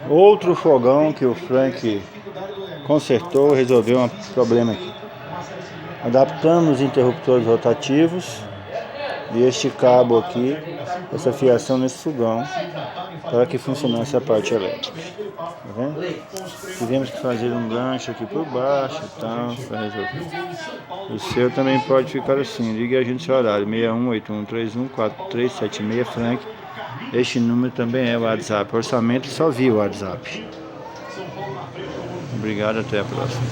Outro fogão que o Frank consertou, resolveu um problema aqui. Adaptamos os interruptores rotativos e este cabo aqui, essa fiação nesse fogão, para que funcionasse a parte elétrica. Tá vendo? Tivemos que fazer um gancho aqui por baixo e tal, para resolver. O seu também pode ficar assim. Ligue a gente no seu horário, 6181314376 Frank. Este número também é o WhatsApp. Orçamento só via o WhatsApp. Obrigado, até a próxima.